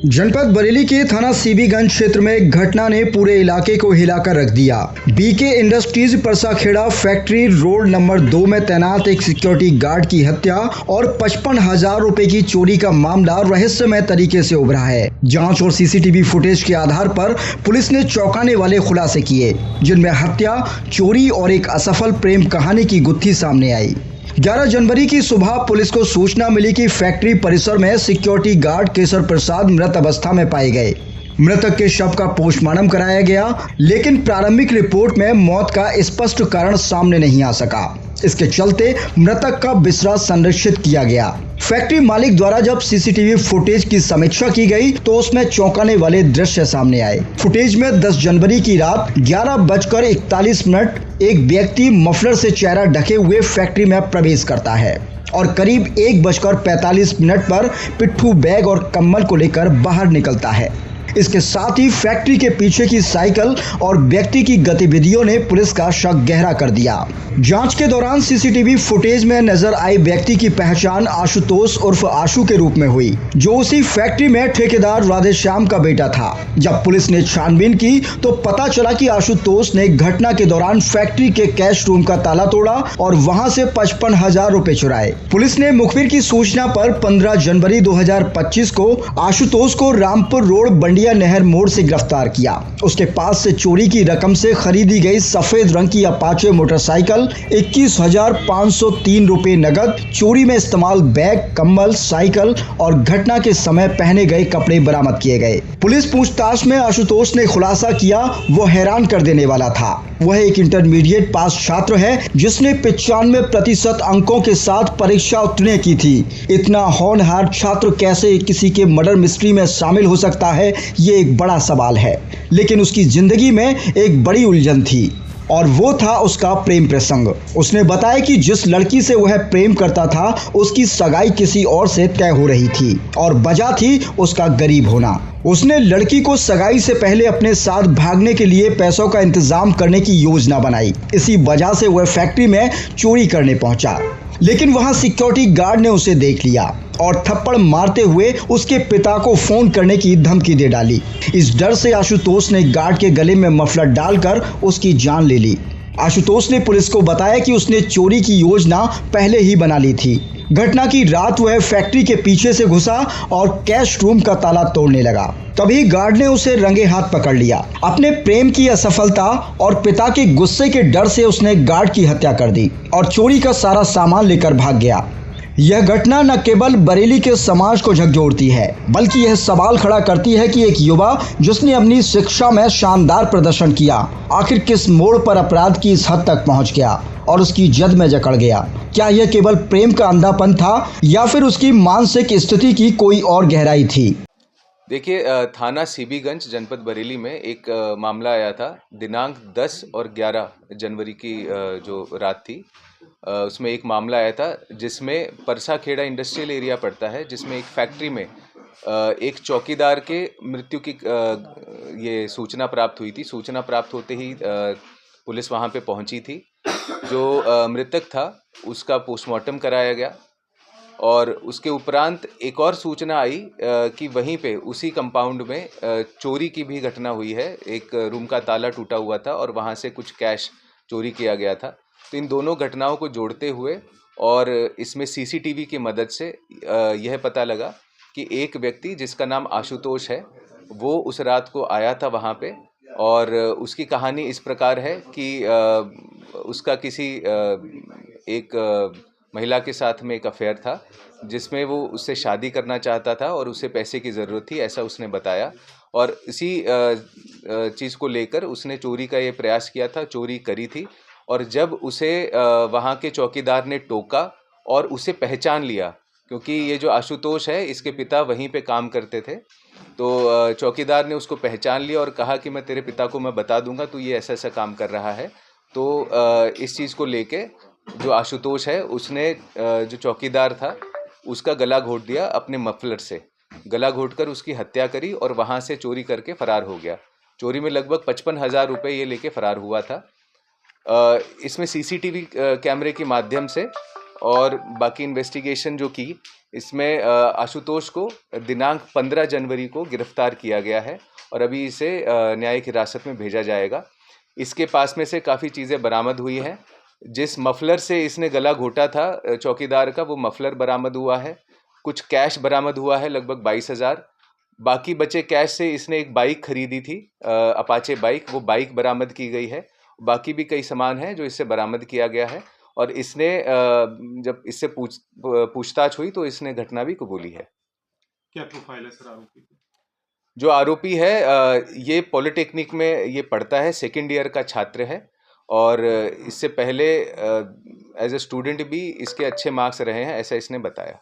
जनपद बरेली के थाना सीबीगंज क्षेत्र में एक घटना ने पूरे इलाके को हिलाकर रख दिया। BK Industries Parsakhera factory road number 2 में तैनात एक सिक्योरिटी गार्ड की हत्या और 55,000 रुपए की चोरी का मामला रहस्यमय तरीके से उभरा है। जांच और सीसीटीवी फुटेज के आधार पर पुलिस ने चौंकाने वाले खुलासे किए, जिनमें हत्या, चोरी और एक असफल प्रेम कहानी की गुत्थी सामने आई। 11 जनवरी की सुबह पुलिस को सूचना मिली कि फैक्ट्री परिसर में सिक्योरिटी गार्ड केसर प्रसाद मृत अवस्था में पाए गए। मृतक के शव का पोस्टमार्टम कराया गया, लेकिन प्रारंभिक रिपोर्ट में मौत का स्पष्ट कारण सामने नहीं आ सका। इसके चलते मृतक का बिस्रा संरक्षित किया गया। फैक्ट्री मालिक द्वारा जब सीसीटीवी फुटेज की समीक्षा की गई तो उसमें चौंकाने वाले दृश्य सामने आए। फुटेज में 10 जनवरी की रात 11:41 एक व्यक्ति मफलर से चेहरा ढके हुए फैक्ट्री में प्रवेश करता है और करीब 1:45 पर पिट्ठू बैग और कम्बल को लेकर बाहर निकलता है। इसके साथ ही फैक्ट्री के पीछे की साइकिल और व्यक्ति की गतिविधियों ने पुलिस का शक गहरा कर दिया। जांच के दौरान सीसीटीवी फुटेज में नजर आए व्यक्ति की पहचान आशुतोष उर्फ आशु के रूप में हुई, जो उसी फैक्ट्री में ठेकेदार राधेश्याम का बेटा था। जब पुलिस ने छानबीन की तो पता चला कि आशुतोष ने घटना के दौरान फैक्ट्री के कैश रूम का ताला तोड़ा और वहां से 55,000 रुपए चुराए। पुलिस ने मुखबिर की सूचना पर 15 जनवरी 2025 को आशुतोष को रामपुर रोड बंडिया नहर मोड़ से गिरफ्तार किया। उसके पास से चोरी की रकम से खरीदी गई सफेद रंग की अपाचे मोटरसाइकिल, 21,503 रुपए नगद, चोरी में इस्तेमाल बैग, कम्बल, साइकिल और घटना के समय पहने गए कपड़े बरामद किए गए। पुलिस पूछताछ में आशुतोष ने खुलासा किया वो हैरान कर देने वाला था। वह एक इंटरमीडिएट पास छात्र है जिसने 95% अंकों के साथ परीक्षा उत्तीर्ण की थी। इतना होनहार छात्र कैसे किसी के मर्डर मिस्ट्री में शामिल हो सकता है, ये एक बड़ा सवाल है। लेकिन उसकी जिंदगी में एक बड़ी उलझन थी और वो था उसका प्रेम प्रसंग। उसने बताया कि जिस लड़की से वह प्रेम करता था उसकी सगाई किसी और से तय हो रही थी और वजह थी उसका गरीब होना। उसने लड़की को सगाई से पहले अपने साथ भागने के लिए पैसों का इंतजाम करने की योजना बनाई। इसी वजह से वह फैक्ट्री में चोरी करने पहुंचा, लेकिन वहां सिक्योरिटी गार्ड ने उसे देख लिया और थप्पड़ मारते हुए उसके पिता को फोन करने की धमकी दे डाली। इस डर से आशुतोष ने गार्ड के गले में मफलर डालकर उसकी जान ले ली। आशुतोष ने पुलिस को बताया कि उसने चोरी की योजना पहले ही बना ली थी। घटना की रात वह फैक्ट्री के पीछे से घुसा और कैश रूम का ताला तोड़ने लगा। तभी गार्ड ने उसे रंगे हाथ पकड़ लिया। अपने प्रेम की असफलता और पिता के गुस्से के डर से उसने गार्ड की हत्या कर दी और चोरी का सारा सामान लेकर भाग गया। यह घटना न केवल बरेली के समाज को झकझोरती है, बल्कि यह सवाल खड़ा करती है कि एक युवा जिसने अपनी शिक्षा में शानदार प्रदर्शन किया, आखिर किस मोड़ पर अपराध की इस हद तक पहुंच गया और उसकी जद में जकड़ गया। क्या यह केवल प्रेम का अंधापन था या फिर उसकी मानसिक स्थिति की कोई और गहराई थी? देखिए, थाना सीबीगंज जनपद बरेली में एक मामला आया था दिनांक 10 और 11 जनवरी की जो रात थी। उसमें एक मामला आया था जिसमें परसाखेड़ा इंडस्ट्रियल एरिया पड़ता है, जिसमें एक फैक्ट्री में एक चौकीदार के मृत्यु की ये सूचना प्राप्त हुई थी। सूचना प्राप्त होते ही पुलिस वहां पे पहुंची थी। जो मृतक था उसका पोस्टमार्टम कराया गया और उसके उपरांत एक और सूचना आई कि वहीं पे उसी कंपाउंड में चोरी की भी घटना हुई है। एक रूम का ताला टूटा हुआ था और वहां से कुछ कैश चोरी किया गया था। तो इन दोनों घटनाओं को जोड़ते हुए और इसमें सीसीटीवी की मदद से यह पता लगा कि एक व्यक्ति जिसका नाम आशुतोष है वो उस रात को आया था वहाँ पे और उसकी कहानी इस प्रकार है कि उसका किसी एक महिला के साथ में एक अफेयर था जिसमें वो उससे शादी करना चाहता था और उसे पैसे की ज़रूरत थी, ऐसा उसने बताया। और इसी चीज़ को लेकर उसने चोरी का ये प्रयास किया था, चोरी करी थी। और जब उसे वहाँ के चौकीदार ने टोका और उसे पहचान लिया, क्योंकि ये जो आशुतोष है इसके पिता वहीं पे काम करते थे, तो चौकीदार ने उसको पहचान लिया और कहा कि मैं तेरे पिता को मैं बता दूंगा तू ये ऐसा ऐसा काम कर रहा है। तो इस चीज़ को लेके जो आशुतोष है उसने जो चौकीदार था उसका गला घोट दिया, अपने मफलर से गला घोटकर उसकी हत्या करी और वहाँ से चोरी करके फरार हो गया। चोरी में लगभग 55,000 रुपये ये लेके फरार हुआ था। इसमें सीसीटीवी कैमरे के माध्यम से और बाकी इन्वेस्टिगेशन जो की, इसमें आशुतोष को दिनांक 15 जनवरी को गिरफ्तार किया गया है और अभी इसे न्यायिक हिरासत में भेजा जाएगा। इसके पास में से काफ़ी चीज़ें बरामद हुई हैं। जिस मफलर से इसने गला घोटा था चौकीदार का, वो मफलर बरामद हुआ है। कुछ कैश बरामद हुआ है लगभग 22,000। बाकी बचे कैश से इसने एक बाइक खरीदी थी, अपाचे बाइक, वो बाइक बरामद की गई है। बाकी भी कई सामान हैं जो इससे बरामद किया गया है और इसने जब इससे पूछताछ हुई तो इसने घटना भी कबूली है। क्या प्रोफाइल है सर आरोपी की? जो आरोपी है ये पॉलिटेक्निक में ये पढ़ता है, सेकेंड ईयर का छात्र है और इससे पहले एज ए स्टूडेंट भी इसके अच्छे मार्क्स रहे हैं, ऐसा इसने बताया।